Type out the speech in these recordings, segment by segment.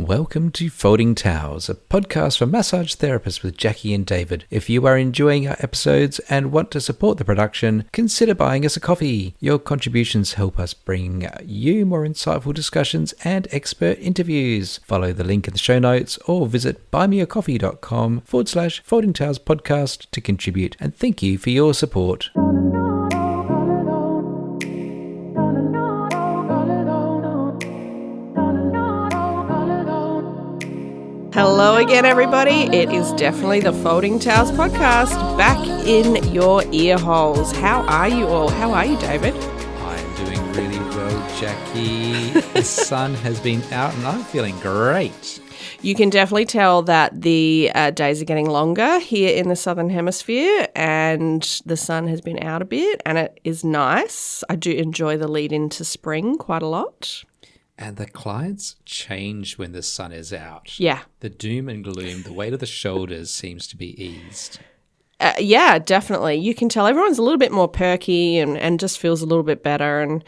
Welcome to Folding Towels, a podcast for massage therapists with Jackie and David. If you are enjoying our episodes and want to support the production, consider buying us a coffee. Your contributions help us bring you more insightful discussions and expert interviews. Follow the link in the show notes or visit buymeacoffee.com/Folding Towels podcast to contribute, and thank you for your support. Hello again, everybody. It is definitely the Folding Towels podcast back in your ear holes. How are you all? How are you, David? I am doing really well, Jackie. The sun has been out and I'm feeling great. You can definitely tell that the days are getting longer here in the Southern Hemisphere and the sun has been out a bit and it is nice. I do enjoy the lead into spring quite a lot. And the clients change when the sun is out. Yeah. The doom and gloom, the weight of the shoulders seems to be eased. Yeah, definitely. You can tell everyone's a little bit more perky and just feels a little bit better. And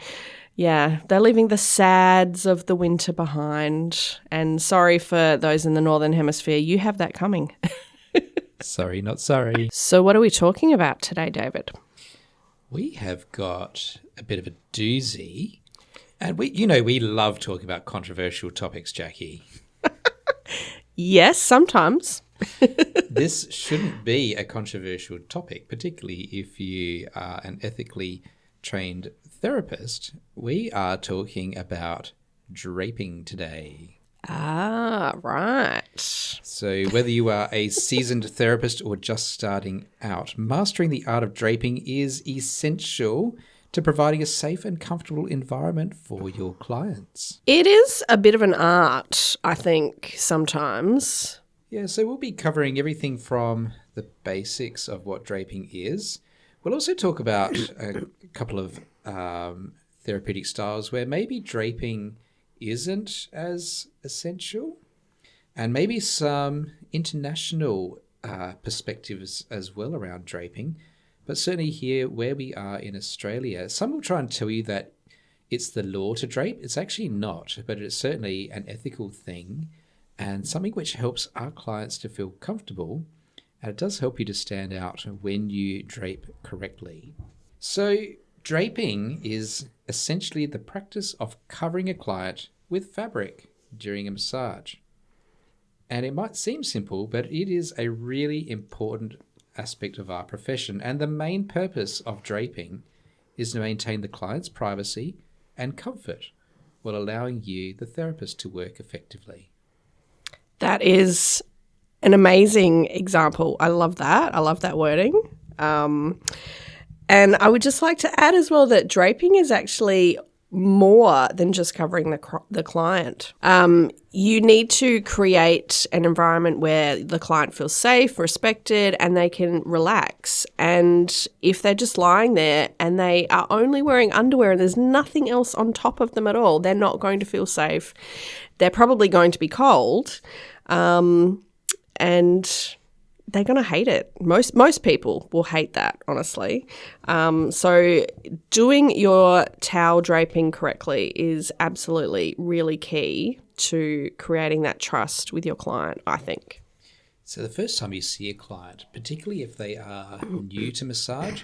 yeah, they're leaving the sads of the winter behind. And sorry for those in the Northern Hemisphere, you have that coming. Sorry, not sorry. So what are we talking about today, David? We have got a bit of a doozy. And we love talking about controversial topics, Jackie. Yes, sometimes. This shouldn't be a controversial topic, particularly if you are an ethically trained therapist. We are talking about draping today. Ah, right. So whether you are a seasoned therapist or just starting out, mastering the art of draping is essential to providing a safe and comfortable environment for your clients. It is a bit of an art, I think, sometimes. Yeah, so we'll be covering everything from the basics of what draping is. We'll also talk about a couple of therapeutic styles where maybe draping isn't as essential, and maybe some international perspectives as well around draping. But certainly here, where we are in Australia, some will try and tell you that it's the law to drape. It's actually not, but it's certainly an ethical thing and something which helps our clients to feel comfortable, and it does help you to stand out when you drape correctly. So draping is essentially the practice of covering a client with fabric during a massage. And it might seem simple, but it is a really important aspect of our profession, and the main purpose of draping is to maintain the client's privacy and comfort while allowing you, the therapist, to work effectively. That is an amazing example. I love that. I love that wording. And I would just like to add as well that draping is actually more than just covering the client. You need to create an environment where the client feels safe, respected, and they can relax. And if they're just lying there and they are only wearing underwear and there's nothing else on top of them at all, they're not going to feel safe. They're probably going to be cold, and they're going to hate it. Most people will hate that, honestly. So doing your towel draping correctly is absolutely really key to creating that trust with your client, I think. So the first time you see a client, particularly if they are new to massage,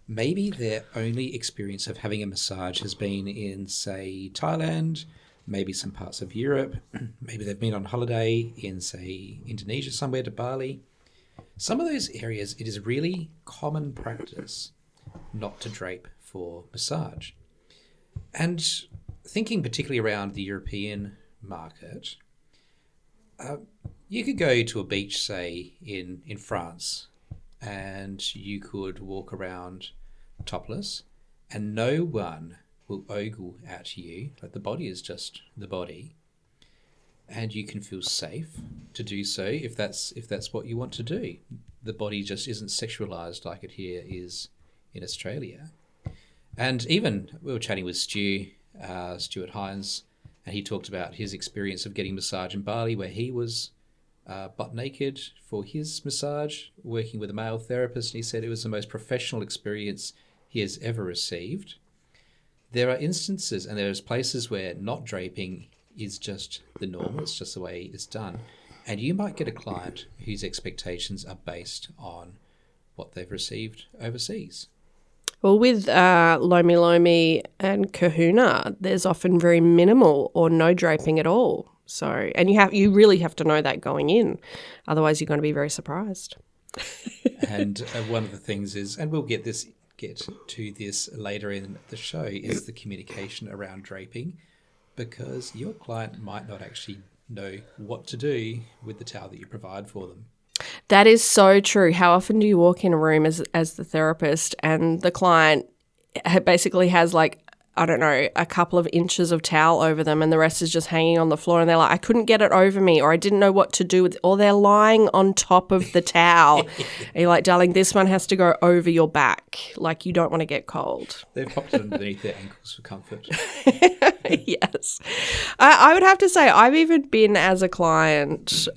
maybe their only experience of having a massage has been in, say, Thailand, maybe some parts of Europe. Maybe they've been on holiday in, say, Indonesia somewhere, to Bali. Some of those areas, it is really common practice not to drape for massage. And thinking particularly around the European market, you could go to a beach, say, in France, and you could walk around topless, and no one will ogle at you. Like, the body is just the body. And you can feel safe to do so if that's what you want to do. The body just isn't sexualized like it here is in Australia. And even we were chatting with Stuart Hines, and he talked about his experience of getting massage in Bali, where he was butt naked for his massage, working with a male therapist. And he said it was the most professional experience he has ever received. There are instances, and there's places where not draping is just the norm. It's just the way it's done. And you might get a client whose expectations are based on what they've received overseas. Well, with Lomi Lomi and Kahuna, there's often very minimal or no draping at all. So, and you really have to know that going in, otherwise you're going to be very surprised. And one of the things is, and we'll get to this later in the show, is the communication around draping, because your client might not actually know what to do with the towel that you provide for them. That is so true. How often do you walk in a room as the therapist and the client basically has like, I don't know, a couple of inches of towel over them and the rest is just hanging on the floor and they're like, I couldn't get it over me, or I didn't know what to do with it, or they're lying on top of the towel. And you're like, darling, this one has to go over your back. Like, you don't want to get cold. They've popped it underneath their ankles for comfort. Yes. I would have to say I've even been as a client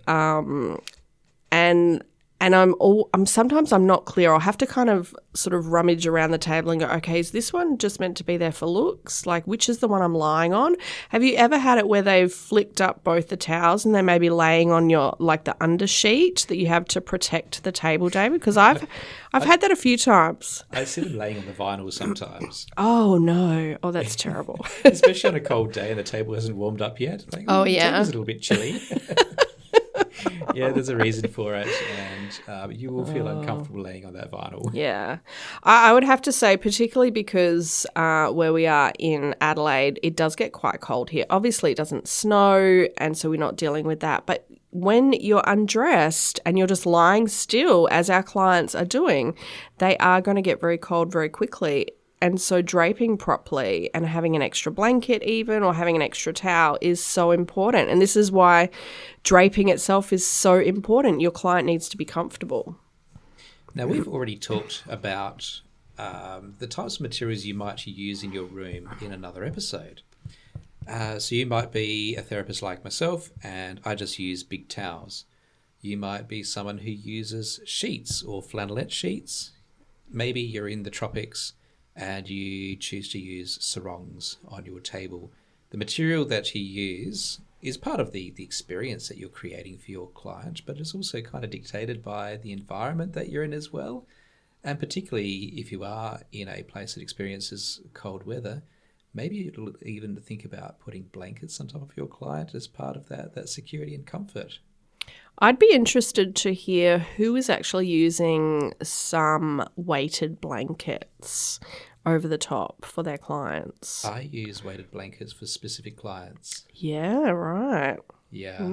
and I'm sometimes I'm not clear. I'll have to kind of sort of rummage around the table and go, okay, is this one just meant to be there for looks? Like, which is the one I'm lying on? Have you ever had it where they've flicked up both the towels and they may be laying on your, like, the undersheet that you have to protect the table, David? Because I've had that a few times. I see them laying on the vinyl sometimes. Oh, no. Oh, that's terrible. Especially on a cold day and the table hasn't warmed up yet. Like, Oh, the yeah. table's a little bit chilly. Yeah, there's a reason for it, and you will feel uncomfortable laying on that vinyl. Yeah. I would have to say, particularly because where we are in Adelaide, it does get quite cold here. Obviously, it doesn't snow, and so we're not dealing with that. But when you're undressed and you're just lying still, as our clients are doing, they are going to get very cold very quickly. And so draping properly and having an extra blanket even, or having an extra towel, is so important. And this is why draping itself is so important. Your client needs to be comfortable. Now, we've already talked about the types of materials you might use in your room in another episode. So you might be a therapist like myself, and I just use big towels. You might be someone who uses sheets or flannelette sheets. Maybe you're in the tropics and you choose to use sarongs on your table. The material that you use is part of the experience that you're creating for your client, but it's also kind of dictated by the environment that you're in as well. And particularly if you are in a place that experiences cold weather, maybe you'll even think about putting blankets on top of your client as part of that security and comfort. I'd be interested to hear who is actually using some weighted blankets over the top for their clients. I use weighted blankets for specific clients. Yeah, right. Yeah.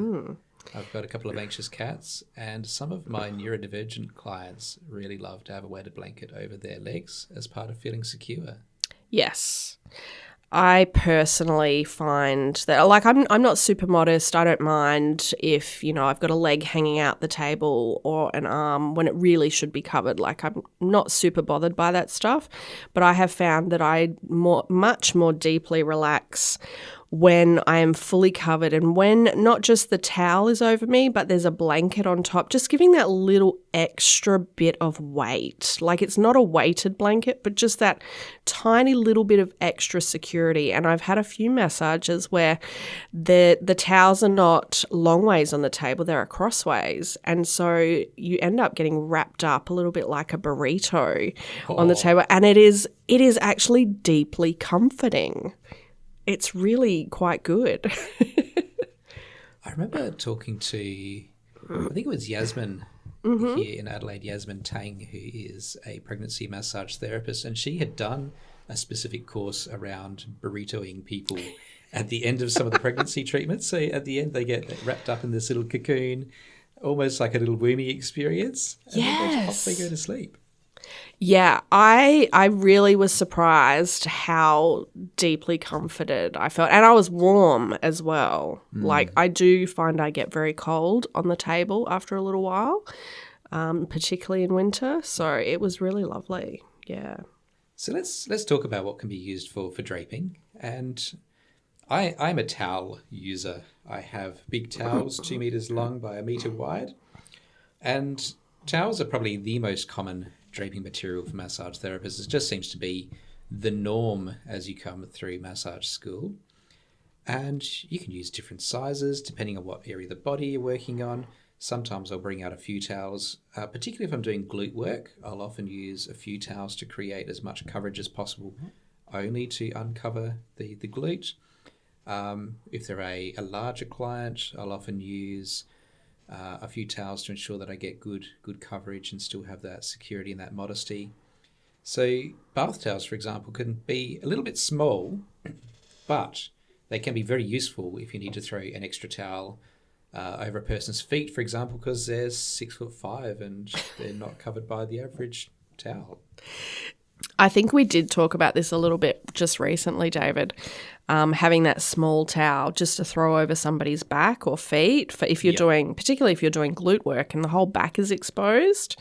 I've got a couple of anxious cats, and some of my neurodivergent clients really love to have a weighted blanket over their legs as part of feeling secure. Yes. I personally find that, like, I'm not super modest. I don't mind if, I've got a leg hanging out the table or an arm when it really should be covered. Like, I'm not super bothered by that stuff. But I have found that I much more deeply relax when I am fully covered, and when not just the towel is over me, but there's a blanket on top, just giving that little extra bit of weight. Like, it's not a weighted blanket, but just that tiny little bit of extra security. And I've had a few massages where the towels are not long ways on the table, they're crossways. And so you end up getting wrapped up a little bit like a burrito on the table. And it is actually deeply comforting. It's really quite good. I remember talking to, I think it was Yasmin here in Adelaide, Yasmin Tang, who is a pregnancy massage therapist, and she had done a specific course around burritoing people at the end of some of the pregnancy treatments. So at the end, they get wrapped up in this little cocoon, almost like a little womby experience. And Yes. then they go to sleep. Yeah, I really was surprised how deeply comforted I felt. And I was warm as well. Like, I do find I get very cold on the table after a little while, particularly in winter. So it was really lovely. Yeah. So let's talk about what can be used for draping. And I'm a towel user. I have big towels, 2 meters long by 1 meter wide. And towels are probably the most common draping material for massage therapists. It just seems to be the norm as you come through massage school. And you can use different sizes depending on what area of the body you're working on. Sometimes I'll bring out a few towels, particularly if I'm doing glute work. I'll often use a few towels to create as much coverage as possible, only to uncover the glute. If they're a larger client, I'll often use a few towels to ensure that I get good coverage and still have that security and that modesty. So bath towels, for example, can be a little bit small, but they can be very useful if you need to throw an extra towel over a person's feet, for example, because they're 6'5" and they're not covered by the average towel. I think we did talk about this a little bit just recently, David, having that small towel just to throw over somebody's back or feet. For if you're doing, particularly if you're doing glute work and the whole back is exposed,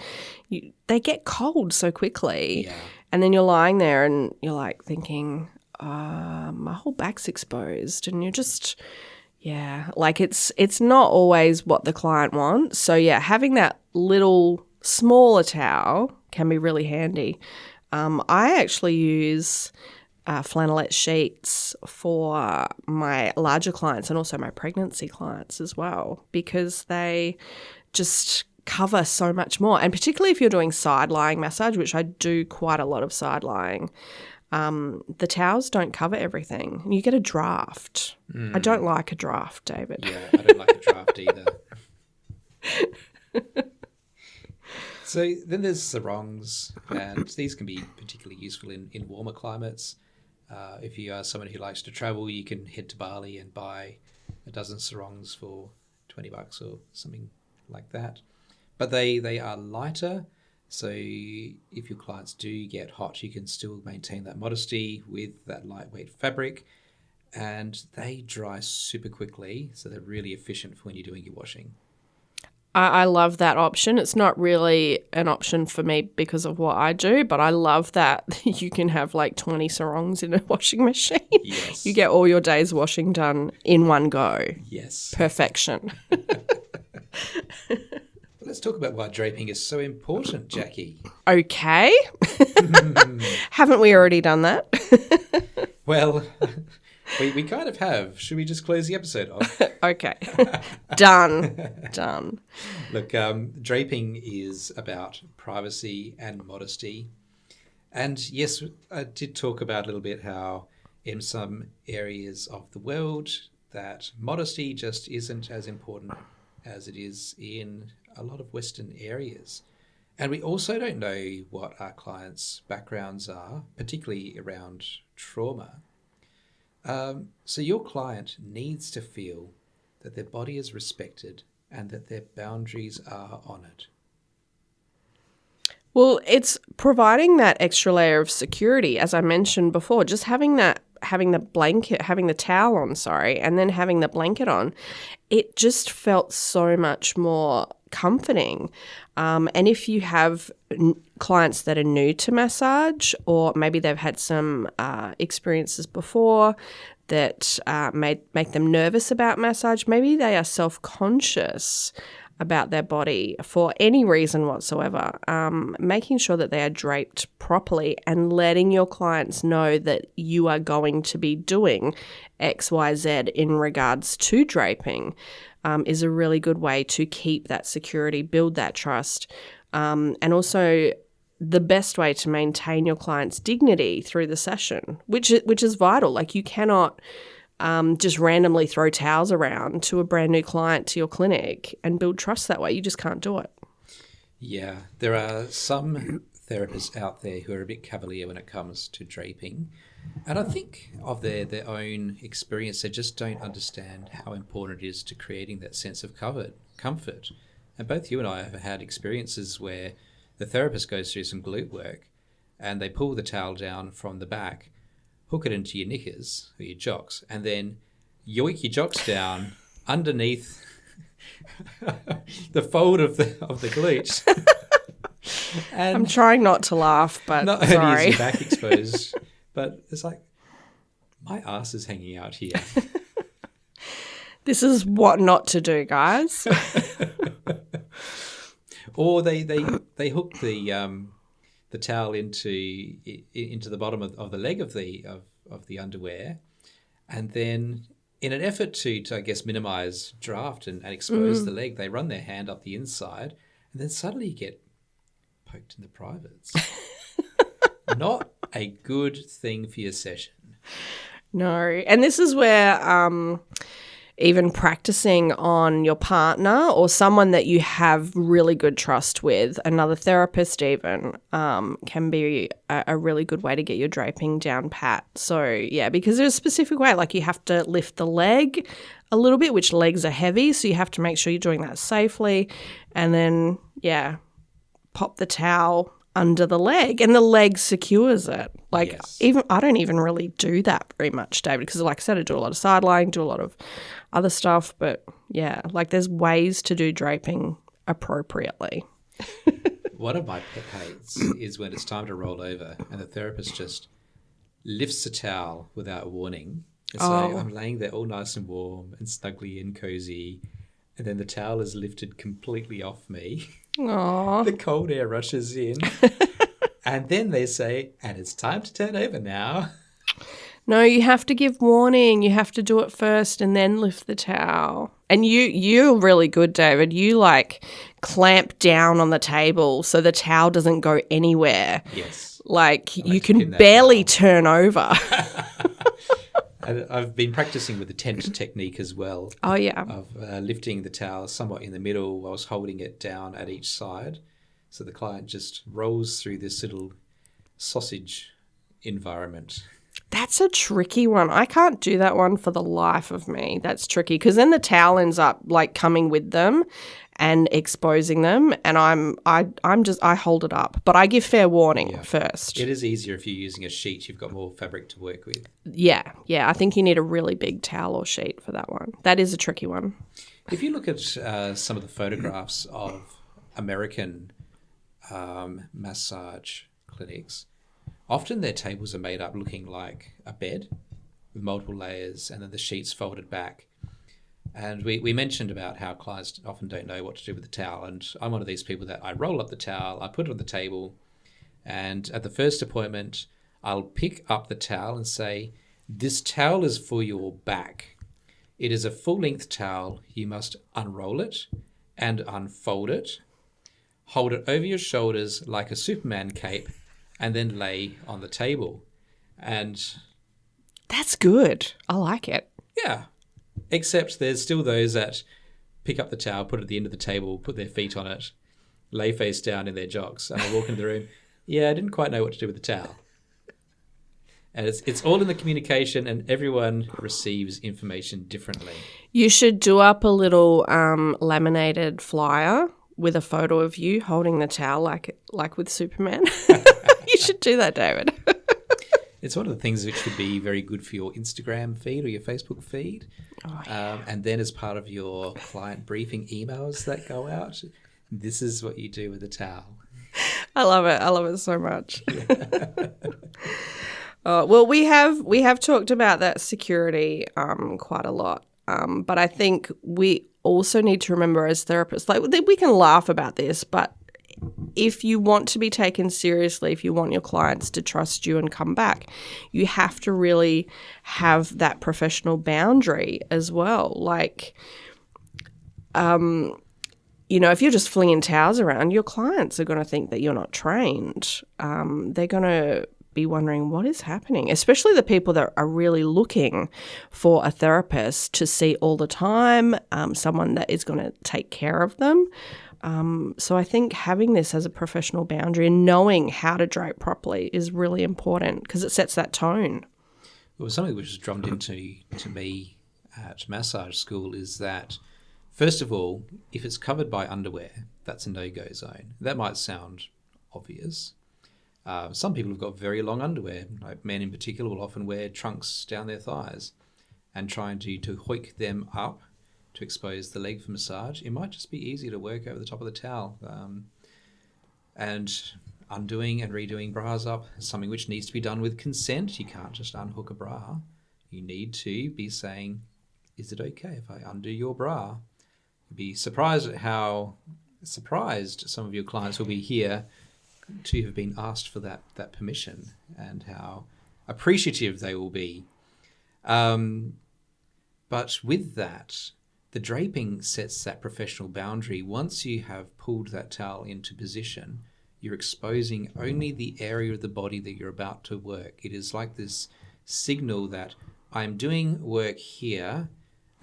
they get cold so quickly. Yeah. And then you're lying there and you're like thinking, my whole back's exposed, and you're just, like it's not always what the client wants. So having that little smaller towel can be really handy. I actually use flannelette sheets for my larger clients and also my pregnancy clients as well, because they just cover so much more. And particularly if you're doing side lying massage, which I do quite a lot of side lying, the towels don't cover everything. You get a draft. I don't like a draft, David. Yeah, I don't like a draft either. So then there's sarongs, and these can be particularly useful in warmer climates. If you are someone who likes to travel, you can head to Bali and buy a dozen sarongs for $20 or something like that. But they are lighter, so if your clients do get hot, you can still maintain that modesty with that lightweight fabric, and they dry super quickly, so they're really efficient for when you're doing your washing. I love that option. It's not really an option for me because of what I do, but I love that you can have like 20 sarongs in a washing machine. Yes. You get all your day's washing done in one go. Yes. Perfection. Let's talk about why draping is so important, Jackie. Okay. Haven't we already done that? Well, we kind of have. Should we just close the episode off? Okay. Done. Look, draping is about privacy and modesty. And yes, I did talk about a little bit how in some areas of the world that modesty just isn't as important as it is in a lot of Western areas. And we also don't know what our clients' backgrounds are, particularly around trauma. So your client needs to feel that their body is respected and that their boundaries are honoured. Well, it's providing that extra layer of security, as I mentioned before, just having the towel on, and then having the blanket on, it just felt so much more comforting. And if you have clients that are new to massage, or maybe they've had some experiences before that make them nervous about massage, maybe they are self-conscious about their body for any reason whatsoever, making sure that they are draped properly and letting your clients know that you are going to be doing X, Y, Z in regards to draping is a really good way to keep that security, build that trust, and also the best way to maintain your client's dignity through the session, which is vital. Like, you cannot just randomly throw towels around to a brand new client to your clinic and build trust that way. You just can't do it. Yeah, there are some therapists out there who are a bit cavalier when it comes to draping. And I think of their own experience, they just don't understand how important it is to creating that sense of comfort. And both you and I have had experiences where the therapist goes through some glute work and they pull the towel down from the back, hook it into your knickers or your jocks, and then yoink your jocks down underneath the fold of the glutes. And I'm trying not to laugh, but not sorry. only is your back exposed, but it's like, my ass is hanging out here. This is what not to do, guys. Or they hook the towel into the bottom of the leg of the underwear, and then in an effort to I guess, minimize draft and expose the leg, they run their hand up the inside and then suddenly you get poked in the privates. Not a good thing for your session. No. And this is where even practicing on your partner or someone that you have really good trust with, another therapist even, can be a really good way to get your draping down pat. So, yeah, because there's a specific way. Like you have to lift the leg a little bit, which legs are heavy, so you have to make sure you're doing that safely. And then, yeah, pop the towel under the leg and the leg secures it. Like Yes. even I don't even really do that very much, David, because like I said, I do a lot of side lying, do a lot of other stuff. But yeah, like there's ways to do draping appropriately. One of my pet hates is when it's time to roll over and the therapist just lifts the towel without warning. And so I'm laying there all nice and warm and snuggly and cozy, and then the towel is lifted completely off me. Aww. The cold air rushes in, and then they say, and it's time to turn over now. No, you have to give warning. You have to do it first and then lift the towel. And you're really good, David. You like clamp down on the table so the towel doesn't go anywhere. Yes. Like you to pin can that barely towel. turn over. And I've been practicing with the tent technique as well. Oh, yeah. Of lifting the towel somewhat in the middle whilst holding it down at each side. So the client just rolls through this little sausage environment. That's a tricky one. I can't do that one for the life of me. That's tricky because then the towel ends up like coming with them and exposing them, and I hold it up, but I give fair warning first. It is easier if you're using a sheet. You've got more fabric to work with. Yeah. I think you need a really big towel or sheet for that one. That is a tricky one. If you look at some of the photographs of American massage clinics, often their tables are made up looking like a bed with multiple layers and then the sheets folded back. And we mentioned about how clients often don't know what to do with the towel. And I'm one of these people that I roll up the towel, I put it on the table, and at the first appointment, I'll pick up the towel and say, this towel is for your back. It is a full-length towel. You must unroll it and unfold it, hold it over your shoulders like a Superman cape, and then lay on the table. And that's good. I like it. Yeah. Except there's still those that pick up the towel, put it at the end of the table, put their feet on it, lay face down in their jocks, and I walk into the room. Yeah, I didn't quite know what to do with the towel. And it's all in the communication, and everyone receives information differently. You should do up a little laminated flyer with a photo of you holding the towel like with Superman. You should do that, David. It's one of the things which would be very good for your Instagram feed or your Facebook feed. Oh, yeah. And then as part of your client briefing emails that go out, this is what you do with the towel. I love it. I love it so much. Well, we have talked about that security quite a lot. But I think we also need to remember as therapists, like we can laugh about this, but if you want to be taken seriously, if you want your clients to trust you and come back, you have to really have that professional boundary as well. Like, if you're just flinging towels around, your clients are going to think that you're not trained. They're going to be wondering what is happening, especially the people that are really looking for a therapist to see all the time, someone that is going to take care of them. So I think having this as a professional boundary and knowing how to drape properly is really important because it sets that tone. Well, something which was drummed into me at massage school is that, first of all, if it's covered by underwear, that's a no-go zone. That might sound obvious. Some people have got very long underwear, like men in particular will often wear trunks down their thighs, and trying to hoik them up to expose the leg for massage, it might just be easier to work over the top of the towel. And undoing and redoing bras up is something which needs to be done with consent. You can't just unhook a bra. You need to be saying, is it okay if I undo your bra? You'd be surprised at how surprised some of your clients will be here to have been asked for that permission and how appreciative they will be. But with that, the draping sets that professional boundary. Once you have pulled that towel into position, you're exposing only the area of the body that you're about to work. It is like this signal that I'm doing work here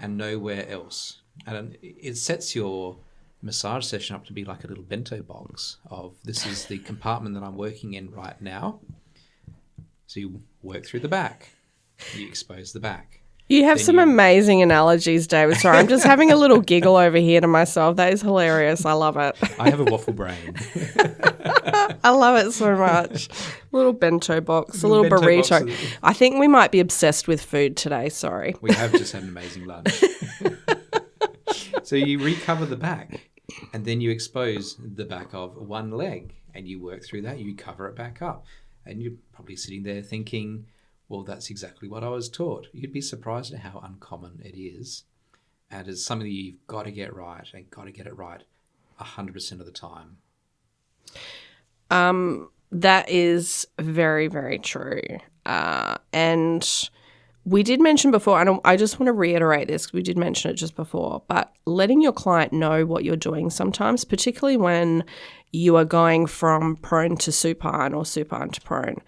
and nowhere else. And it sets your massage session up to be like a little bento box of this is the compartment that I'm working in right now. So you work through the back. You expose the back. You have some amazing analogies, David. Sorry, I'm just having a little giggle over here to myself. That is hilarious. I love it. I have a waffle brain. I love it so much. Little bento box, a little burrito. I think we might be obsessed with food today. Sorry. We have just had an amazing lunch. So you recover the back and then you expose the back of one leg and you work through that. You cover it back up and you're probably sitting there thinking, well, that's exactly what I was taught. You'd be surprised at how uncommon it is. And it's something that you've got to get right and got to get it right 100% of the time. That is very, very true. And we did mention before, and I just want to reiterate this, we did mention it just before, but letting your client know what you're doing sometimes, particularly when you are going from prone to supine or supine to prone,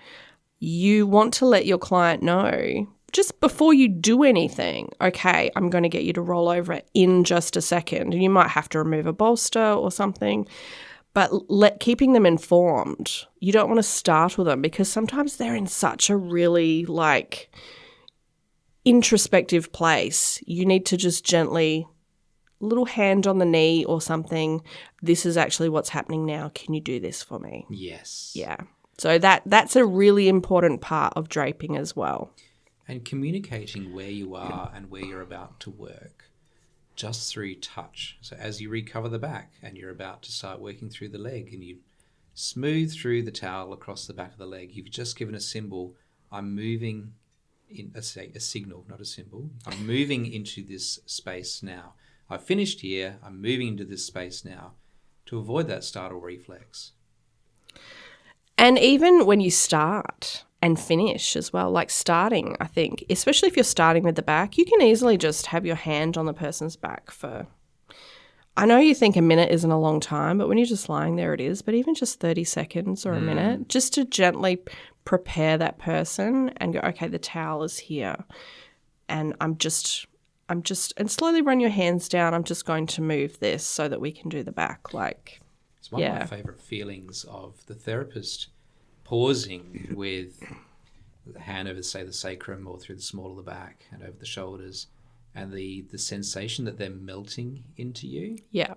you want to let your client know just before you do anything, okay, I'm going to get you to roll over in just a second. And you might have to remove a bolster or something, but keeping them informed. You don't want to startle them because sometimes they're in such a really introspective place. You need to just gently, little hand on the knee or something. This is actually what's happening now. Can you do this for me? Yes. Yeah. So that's a really important part of draping as well. And communicating where you are and where you're about to work just through touch. So as you recover the back and you're about to start working through the leg and you smooth through the towel across the back of the leg, you've just given a symbol. I'm moving in a signal, not a symbol. I'm moving into this space now. I've finished here. I'm moving into this space now to avoid that startle reflex. And even when you start and finish as well, like starting, I think, especially if you're starting with the back, you can easily just have your hand on the person's back for, I know you think a minute isn't a long time, but when you're just lying there it is, but even just 30 seconds or a minute, just to gently prepare that person and go, okay, the towel is here and and slowly run your hands down. I'm just going to move this so that we can do the back. It's one of my favourite feelings of the therapist pausing with the hand over, say, the sacrum or through the small of the back and over the shoulders and the sensation that they're melting into you. Yeah.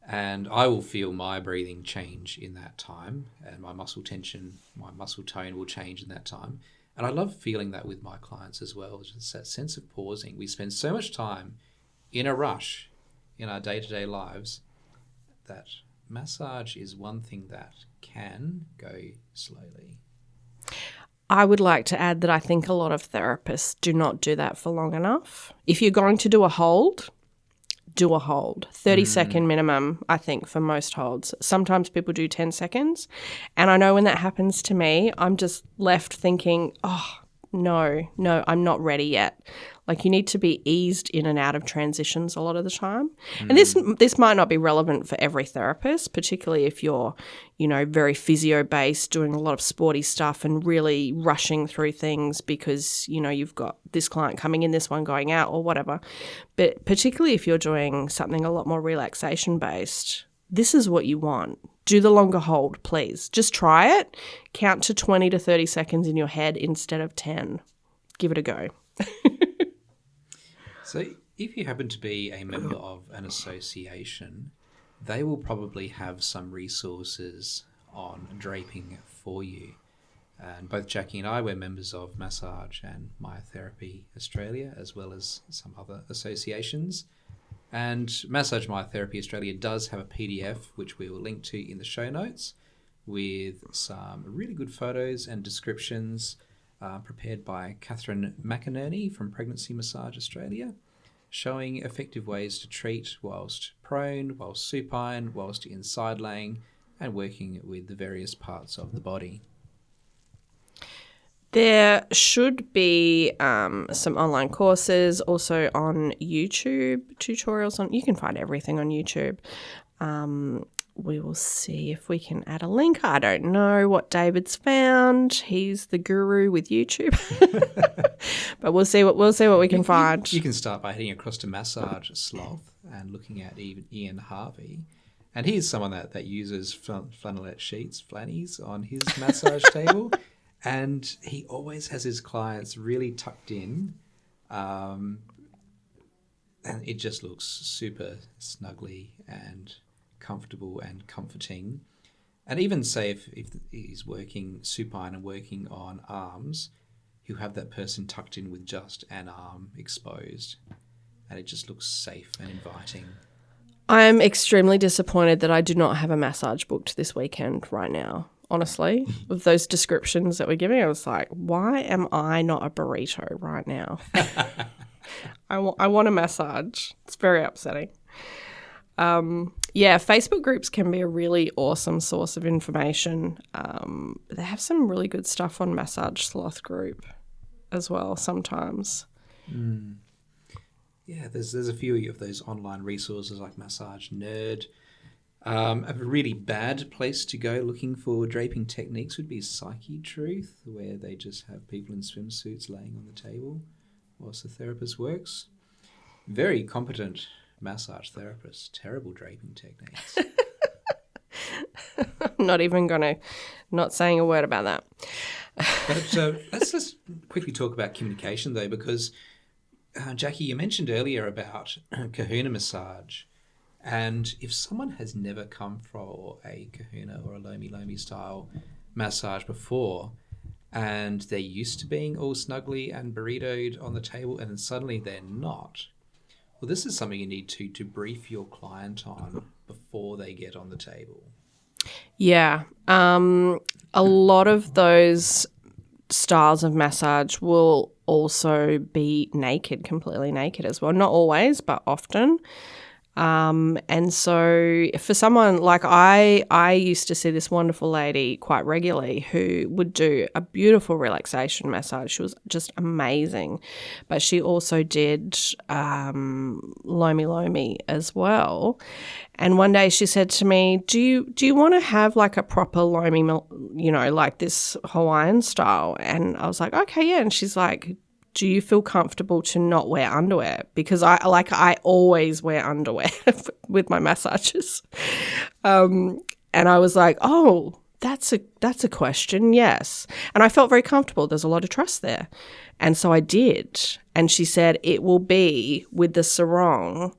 And I will feel my breathing change in that time and my muscle tension, my muscle tone will change in that time. And I love feeling that with my clients as well, just that sense of pausing. We spend so much time in a rush in our day-to-day lives that massage is one thing that can go slowly. I would like to add that I think a lot of therapists do not do that for long enough. If you're going to do a hold, do a hold. 30-second minimum, I think, for most holds. Sometimes people do 10 seconds. And I know when that happens to me, I'm just left thinking, oh, no, I'm not ready yet. Like, you need to be eased in and out of transitions a lot of the time. And this might not be relevant for every therapist, particularly if you're, very physio-based, doing a lot of sporty stuff and really rushing through things because, you've got this client coming in, this one going out or whatever. But particularly if you're doing something a lot more relaxation-based, this is what you want. Do the longer hold, please. Just try it. Count to 20 to 30 seconds in your head instead of 10. Give it a go. So if you happen to be a member of an association, they will probably have some resources on draping for you. And both Jackie and I were members of Massage and Myotherapy Australia, as well as some other associations. And Massage Myotherapy Australia does have a PDF, which we will link to in the show notes, with some really good photos and descriptions prepared by Catherine McInerney from Pregnancy Massage Australia, showing effective ways to treat whilst prone, whilst supine, whilst in side laying, and working with the various parts of the body. There should be some online courses, also on YouTube, tutorials on. You can find everything on YouTube. We will see if we can add a link. I don't know what David's found. He's the guru with YouTube, but we'll see what we can find. You can start by heading across to Massage Sloth and looking at even Ian Harvey. And he's someone that uses flannelette sheets, flannies, on his massage table. And he always has his clients really tucked in. And it just looks super snuggly and comfortable and comforting. And even say if he's working supine and working on arms, he'll have that person tucked in with just an arm exposed. And it just looks safe and inviting. I'm extremely disappointed that I do not have a massage booked this weekend right now. Honestly, with those descriptions that we're giving, I was like, why am I not a burrito right now? I want a massage. It's very upsetting. Facebook groups can be a really awesome source of information. They have some really good stuff on Massage Sloth group as well sometimes. Yeah, there's a few of those online resources like Massage Nerd. A really bad place to go looking for draping techniques would be Psyche Truth, where they just have people in swimsuits laying on the table whilst the therapist works. Very competent massage therapist, terrible draping techniques. Not saying a word about that. But let's quickly talk about communication though, because Jackie, you mentioned earlier about kahuna massage. And if someone has never come for a kahuna or a lomi style massage before, and they're used to being all snuggly and burritoed on the table, and then suddenly they're not, well, this is something you need to brief your client on before they get on the table. Yeah. A lot of those styles of massage will also be naked, completely naked as well. Not always, but often. And so for someone like I used to see this wonderful lady quite regularly who would do a beautiful relaxation massage. She was just amazing, but she also did lomi as well. And one day she said to me, do you want to have like a proper lomi, like this Hawaiian style? And I was like, okay, yeah. And she's like, do you feel comfortable to not wear underwear? Because I always wear underwear with my massages. And I was like, oh, that's a question, yes. And I felt very comfortable. There's a lot of trust there. And so I did. And she said it will be with the sarong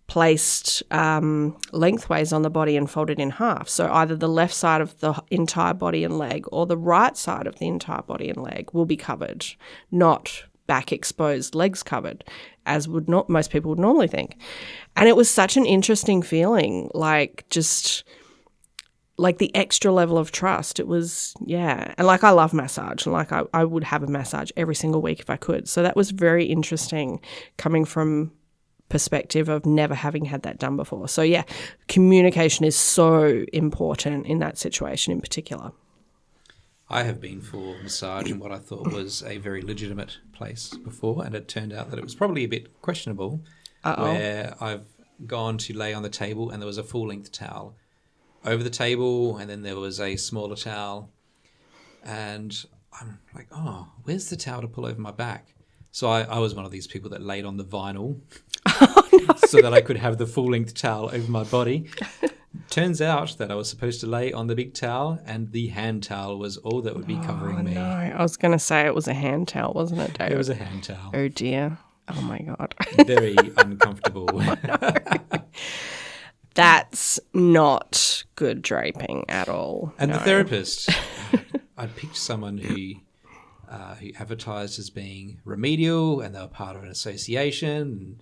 placed lengthways on the body and folded in half. So either the left side of the entire body and leg or the right side of the entire body and leg will be covered, not back exposed, legs covered, as would not most people would normally think. And it was such an interesting feeling, just like the extra level of trust. It was, yeah. And I love massage. And I would have a massage every single week if I could. So that was very interesting coming from perspective of never having had that done before. So yeah, communication is so important in that situation in particular. I have been for massage in what I thought was a very legitimate place before, and it turned out that it was probably a bit questionable. Where I've gone to lay on the table and there was a full-length towel over the table, and then there was a smaller towel, and I'm like, oh, where's the towel to pull over my back? So I was one of these people that laid on the vinyl so that I could have the full-length towel over my body. Turns out that I was supposed to lay on the big towel, and the hand towel was all that would be covering me. No, I was going to say it was a hand towel, wasn't it, David? It was a hand towel. Oh, dear. Oh, my God. Very uncomfortable. Oh, no. That's not good draping at all. And the therapist, I picked someone who advertised as being remedial, and they were part of an association, and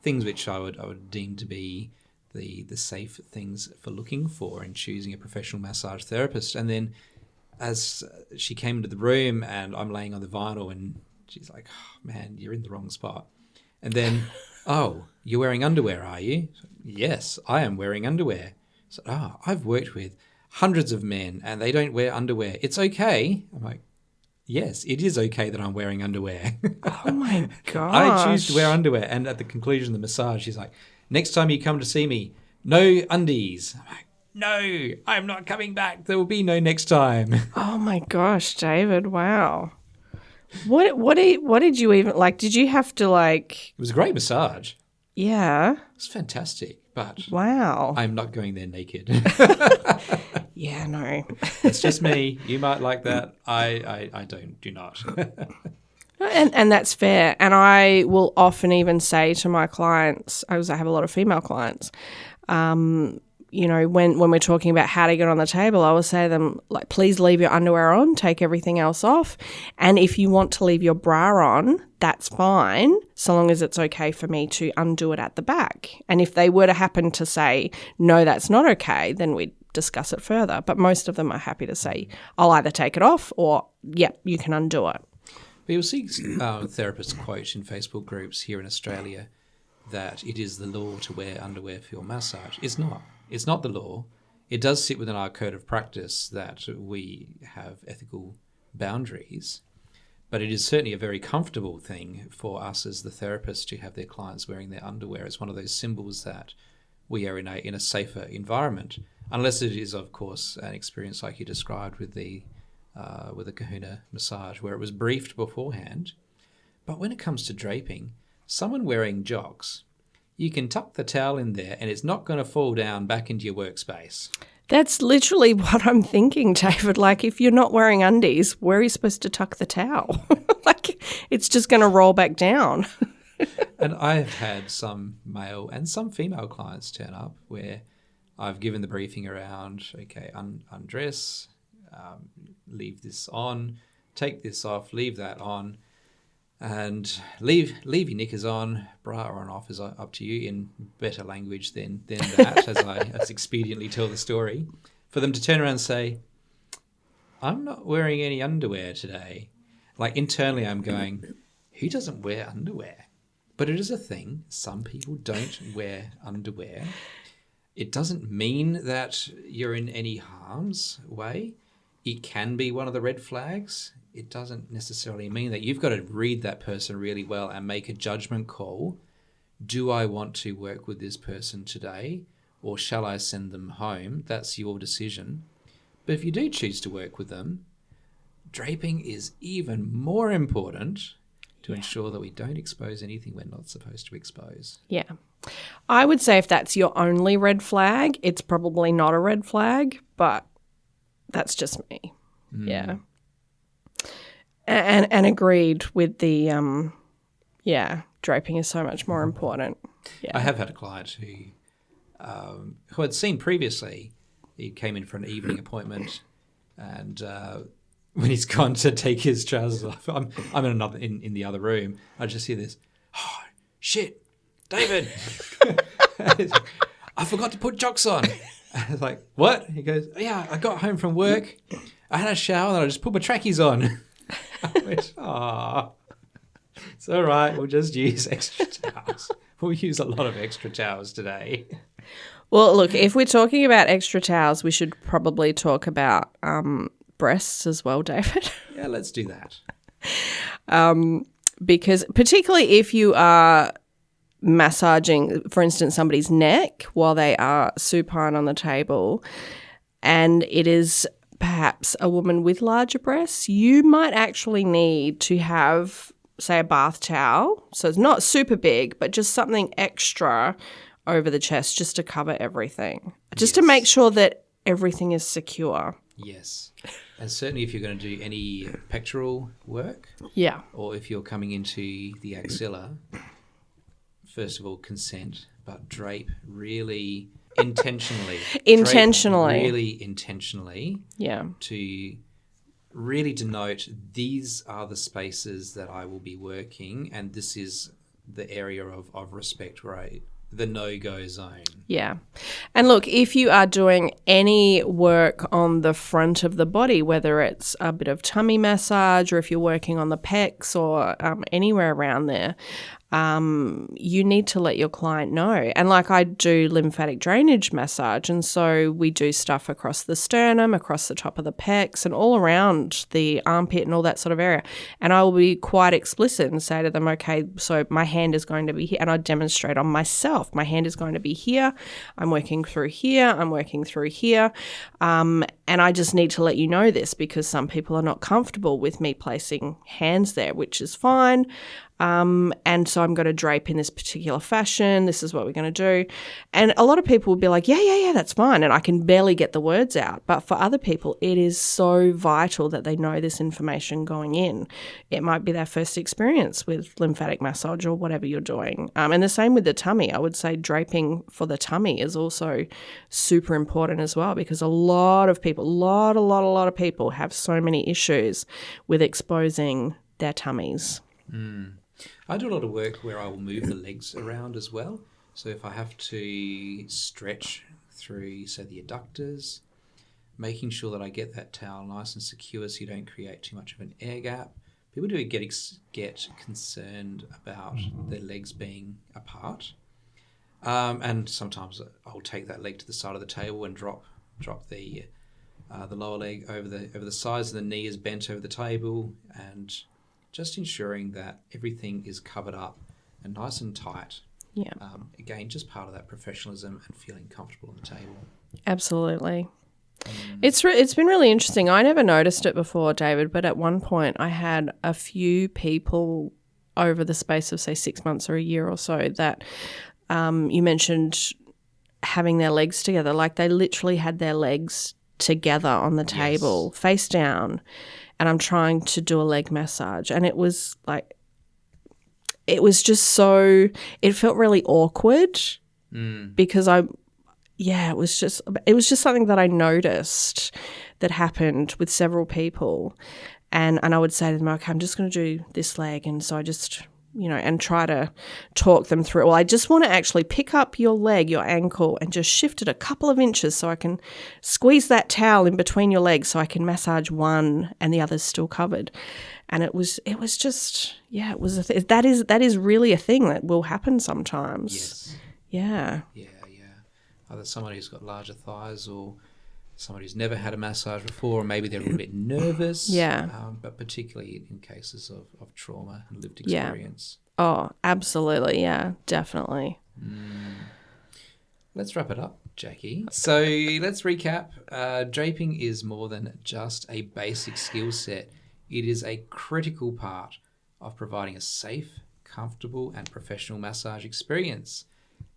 things which I would deem to be the safe things for looking for in choosing a professional massage therapist. And then as she came into the room and I'm laying on the vinyl, and she's like, oh, man, you're in the wrong spot. And then, oh, you're wearing underwear, are you? Yes, I am wearing underwear. So, I've worked with hundreds of men and they don't wear underwear. It's okay. I'm like, yes, it is okay that I'm wearing underwear. Oh my gosh. I choose to wear underwear. And at the conclusion of the massage, she's like, next time you come to see me, no undies. I'm like, no, I'm not coming back. There will be no next time. Oh my gosh, David! Wow. What did you even like? Did you have to like? It was a great massage. Yeah. It's fantastic, but Wow. I'm not going there naked. Yeah, no. It's just me. You might like that. I do not. And that's fair. And I will often even say to my clients, I have a lot of female clients, you know, when we're talking about how to get on the table, I will say to them, like, please leave your underwear on, take everything else off. And if you want to leave your bra on, that's fine, so long as it's okay for me to undo it at the back. And if they were to happen to say, no, that's not okay, then we'd discuss it further. But most of them are happy to say, I'll either take it off or, yep, you can undo it. But you'll see therapists quote in Facebook groups here in Australia that it is the law to wear underwear for your massage. It's not. It's not the law. It does sit within our code of practice that we have ethical boundaries, but it is certainly a very comfortable thing for us as the therapists to have their clients wearing their underwear. It's one of those symbols that we are in a safer environment, unless it is, of course, an experience like you described with the kahuna massage where it was briefed beforehand. But when it comes to draping, someone wearing jocks, you can tuck the towel in there and it's not going to fall down back into your workspace. That's literally what I'm thinking, David. Like, if you're not wearing undies, where are you supposed to tuck the towel? Like, it's just going to roll back down. And I've had some male and some female clients turn up where I've given the briefing around, okay, undress, leave this on, take this off, leave that on, and leave your knickers on, bra on off is up to you, in better language than that, as expediently tell the story. For them to turn around and say, I'm not wearing any underwear today. Like, internally I'm going, who doesn't wear underwear? But it is a thing. Some people don't wear underwear. It doesn't mean that you're in any harm's way. It can be one of the red flags. It doesn't necessarily mean that. You've got to read that person really well and make a judgment call. Do I want to work with this person today, or shall I send them home? That's your decision. But if you do choose to work with them, draping is even more important to ensure that we don't expose anything we're not supposed to expose. Yeah. I would say if that's your only red flag, it's probably not a red flag, but that's just me. Yeah. And agreed with the, draping is so much more important. Yeah. I have had a client who had seen previously, he came in for an evening appointment, and when he's gone to take his trousers off, I'm in the other room, I just hear this, oh, shit, David, I forgot to put jocks on. I was like, what? He goes, yeah, I got home from work, I had a shower, and I just put my trackies on. I went, oh, it's all right. We'll just use extra towels. We'll use a lot of extra towels today. Well, look, if we're talking about extra towels, we should probably talk about breasts as well, David. Yeah, let's do that. Because particularly if you are massaging, for instance, somebody's neck while they are supine on the table, and it is perhaps a woman with larger breasts, you might actually need to have, say, a bath towel. So it's not super big, but just something extra over the chest just to cover everything, just to make sure that everything is secure. Yes. And certainly if you're going to do any pectoral work, or if you're coming into the axilla, first of all, consent, but drape really intentionally. Really intentionally. Yeah. To really denote these are the spaces that I will be working, and this is the area of respect, right? The no-go zone. Yeah. And look, if you are doing any work on the front of the body, whether it's a bit of tummy massage or if you're working on the pecs or anywhere around there, you need to let your client know. And like I do lymphatic drainage massage, and so we do stuff across the sternum, across the top of the pecs, and all around the armpit and all that sort of area. And I will be quite explicit and say to them, okay, so my hand is going to be here, and I demonstrate on myself. My hand is going to be here. I'm working through here. I'm working through here. And I just need to let you know this because some people are not comfortable with me placing hands there, which is fine. And so I'm going to drape in this particular fashion. This is what we're going to do. And a lot of people will be like, yeah, that's fine. And I can barely get the words out. But for other people, it is so vital that they know this information going in. It might be their first experience with lymphatic massage or whatever you're doing. And the same with the tummy. I would say draping for the tummy is also super important as well, because a lot of people, a lot of people have so many issues with exposing their tummies. I do a lot of work where I will move the legs around as well. So if I have to stretch through, say, the adductors, making sure that I get that towel nice and secure so you don't create too much of an air gap. People do get concerned about their legs being apart. And sometimes I'll take that leg to the side of the table and drop the lower leg over the sides, and the knee is bent over the table, and just ensuring that everything is covered up and nice and tight. Yeah. Again, just part of that professionalism and feeling comfortable on the table. Absolutely. It's been really interesting. I never noticed it before, David, but at one point I had a few people over the space of, say, 6 months or a year or so that you mentioned having their legs together. Like they literally had their legs together on the table, face down, and I'm trying to do a leg massage, and it was just so, it felt really awkward because it was just something that I noticed that happened with several people, and I would say to them, okay, I'm just going to do this leg, and so I just, and try to talk them through. Well, I just want to actually pick up your leg, your ankle, and just shift it a couple of inches so I can squeeze that towel in between your legs so I can massage one and the other's still covered. And it was just, it was that is really a thing that will happen sometimes. Yes. Yeah. Yeah. Either somebody who's got larger thighs or somebody who's never had a massage before, or maybe they're a little bit nervous. Yeah. But particularly in cases of trauma and lived experience. Yeah. Oh, absolutely. Yeah, definitely. Let's wrap it up, Jackie. So let's recap. Draping is more than just a basic skill set. It is a critical part of providing a safe, comfortable, and professional massage experience.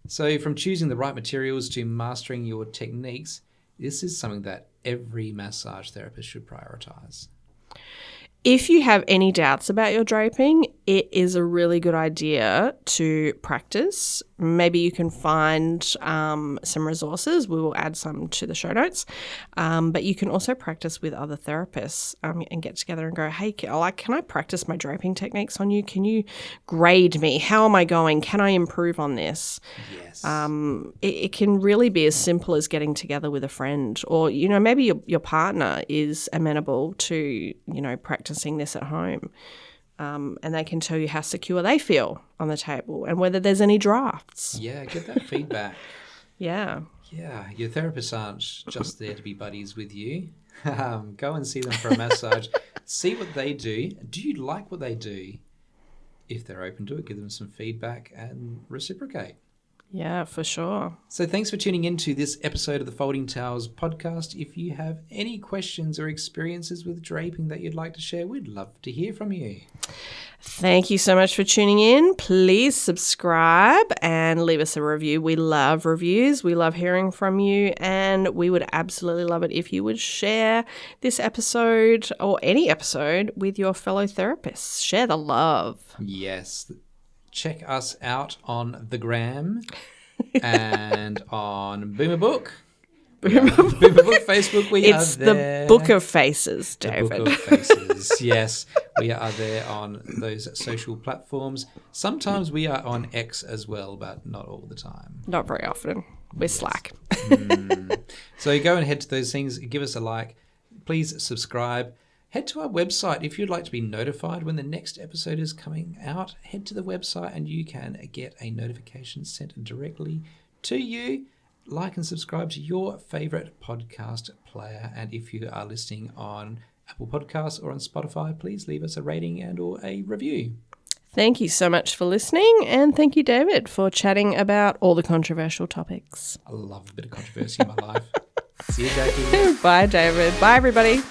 So from choosing the right materials to mastering your techniques, this is something that every massage therapist should prioritize. If you have any doubts about your draping, it is a really good idea to practice. Maybe you can find some resources. We will add some to the show notes. But you can also practice with other therapists and get together and go, hey, can I practice my draping techniques on you? Can you grade me? How am I going? Can I improve on this? Yes. It can really be as simple as getting together with a friend, or, maybe your partner is amenable to, practicing this at home. And they can tell you how secure they feel on the table and whether there's any drafts. Yeah, get that feedback. Yeah. Yeah, your therapists aren't just there to be buddies with you. Go and see them for a massage. See what they do. Do you like what they do? If they're open to it, give them some feedback and reciprocate. Yeah, for sure. So thanks for tuning in to this episode of the Folding Towels podcast. If you have any questions or experiences with draping that you'd like to share, we'd love to hear from you. Thank you so much for tuning in. Please subscribe and leave us a review. We love reviews. We love hearing from you, and we would absolutely love it if you would share this episode or any episode with your fellow therapists. Share the love. Yes. Check us out on the gram and on Boomer Book. Boomer Book, Facebook, we are there. It's the Book of Faces, David. The Book of Faces, yes. We are there on those social platforms. Sometimes we are on X as well, but not all the time. Not very often. We're slack. So go and head to those things. Give us a like. Please subscribe. Head to our website if you'd like to be notified when the next episode is coming out. Head to the website and you can get a notification sent directly to you. Like and subscribe to your favorite podcast player. And if you are listening on Apple Podcasts or on Spotify, please leave us a rating and or a review. Thank you so much for listening, and thank you, David, for chatting about all the controversial topics. I love a bit of controversy in my life. See you, Jackie. Bye, David. Bye, everybody.